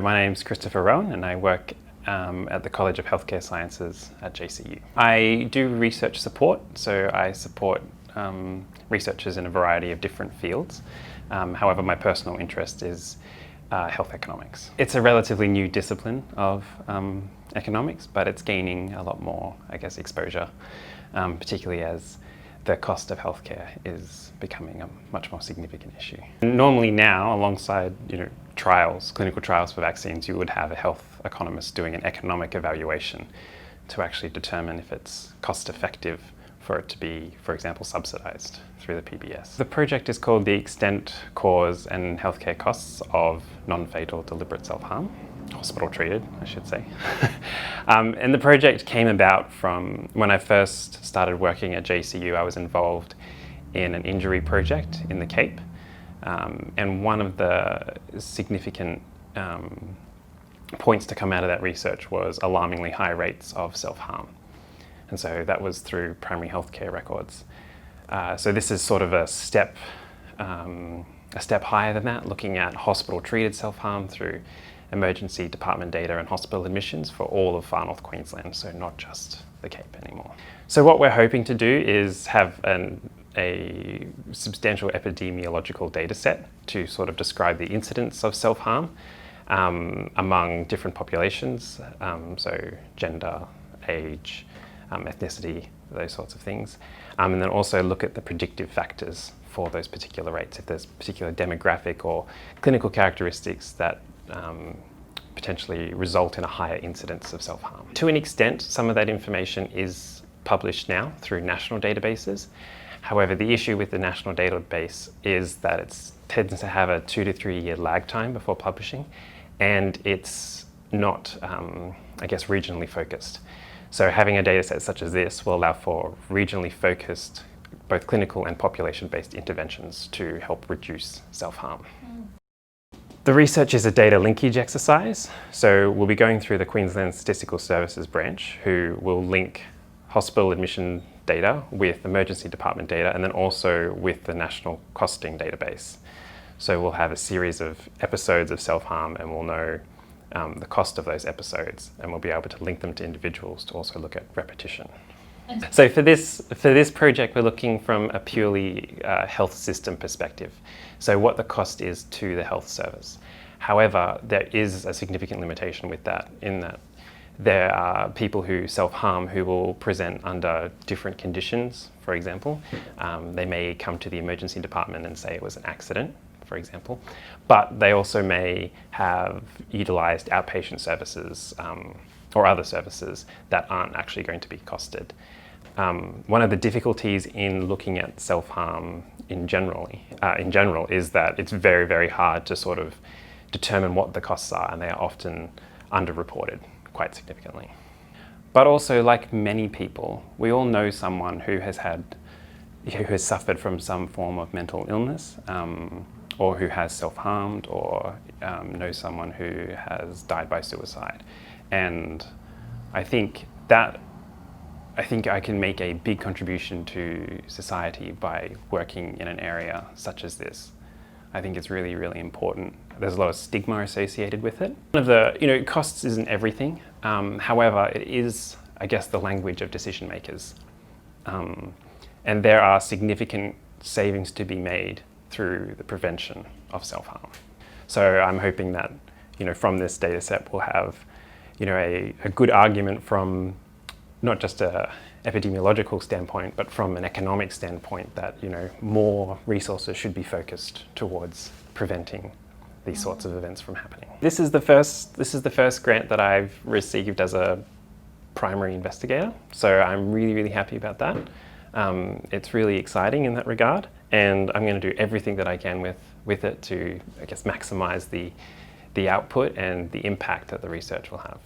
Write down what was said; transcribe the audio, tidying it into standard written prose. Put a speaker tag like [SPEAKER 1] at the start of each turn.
[SPEAKER 1] My name's Christopher Rouen and I work at the College of Healthcare Sciences at JCU. I do research support, so I support researchers in a variety of different fields. However, my personal interest is health economics. It's a relatively new discipline of economics, but it's gaining a lot more, exposure, particularly as the cost of healthcare is becoming a much more significant issue. Normally now, alongside trials, clinical trials for vaccines, you would have a health economist doing an economic evaluation to actually determine if it's cost effective for it to be, for example, subsidised through the PBS. The project is called The Extent, Cause and Healthcare Costs of Non-Fatal Deliberate Self-Harm. Hospital treated, I should say. And the project came about from when I first started working at JCU. I was involved in an injury project in the Cape. And one of the significant points to come out of that research was alarmingly high rates of self-harm. And so that was through primary healthcare records. So this is sort of a step higher than that, looking at hospital-treated self-harm through emergency department data and hospital admissions for all of far north Queensland, so not just the Cape anymore. So what we're hoping to do is have a substantial epidemiological data set to sort of describe the incidence of self-harm among different populations, so gender, age, ethnicity, those sorts of things, and then also look at the predictive factors for those particular rates, if there's particular demographic or clinical characteristics that potentially result in a higher incidence of self-harm. To an extent, some of that information is published now through national databases. However, the issue with the national database is that it tends to have a 2 to 3 year lag time before publishing, and it's not, regionally focused. So having a data set such as this will allow for regionally focused, both clinical and population-based interventions to help reduce self-harm. The research is a data linkage exercise, so we'll be going through the Queensland Statistical Services branch, who will link hospital admission data with emergency department data and then also with the national costing database. So we'll have a series of episodes of self-harm and we'll know the cost of those episodes, and we'll be able to link them to individuals to also look at repetition. So for this project, we're looking from a purely health system perspective. So what the cost is to the health service. However, there is a significant limitation with that, in that there are people who self-harm who will present under different conditions, for example. They may come to the emergency department and say it was an accident, for example, but they also may have utilised outpatient services or other services that aren't actually going to be costed. One of the difficulties in looking at self-harm in general is that it's very, very hard to sort of determine what the costs are, and they are often underreported quite significantly. But also, like many people, we all know someone who has suffered from some form of mental illness, or who has self-harmed, or know someone who has died by suicide. And I think I can make a big contribution to society by working in an area such as this. I think it's really, really important. There's a lot of stigma associated with it. One of the, costs isn't everything. However, it is, the language of decision makers. And there are significant savings to be made through the prevention of self-harm. So I'm hoping that, from this data set we'll have, a good argument from not just a epidemiological standpoint, but from an economic standpoint that, more resources should be focused towards preventing these sorts of events from happening. This is the first grant that I've received as a primary investigator. So I'm really, really happy about that. It's really exciting in that regard, and I'm going to do everything that I can with it to, maximize the output and the impact that the research will have.